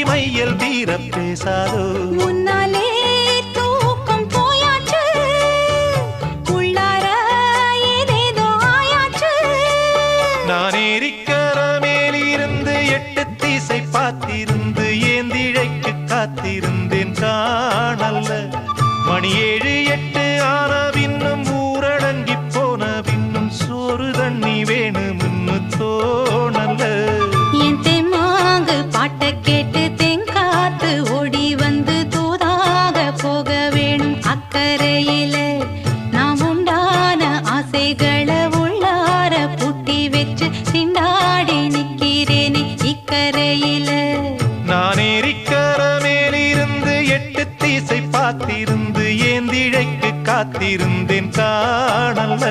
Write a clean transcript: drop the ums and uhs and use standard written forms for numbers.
மையல் தீர பேசாதோ முன்னாலே தூக்கம் போயாச்சு உள்ளார ஏதேதோ ஆயாச்சு நான் ஏரிக்கர மேலிருந்து 8 திசை பார்த்திருந்து ஏந்திழைக்கு காத்திருந்தேன் காணல்ல மணி 7 8 ஆன பின்னும் ஊரடங்கி போன பின்னும் சோறு தண்ணி வேணும்னு தோணல்ல என் தெம்மாங்கு பாட்டை கேட்டு தெங்காத்து ஓடி வந்து தூதாக போக வேணும் அக்கறையில நாம் உண்டான ஆசைகளை உள்ளார பூட்டி வச்சு திண்டாடி நிக்கிறேனே இக்கரையில நான் ஏரிக்கர மேலிருந்து 8 திசை பார்த்திருந்து ஏந்திழைக்கு காத்திருந்தேன் காணல்ல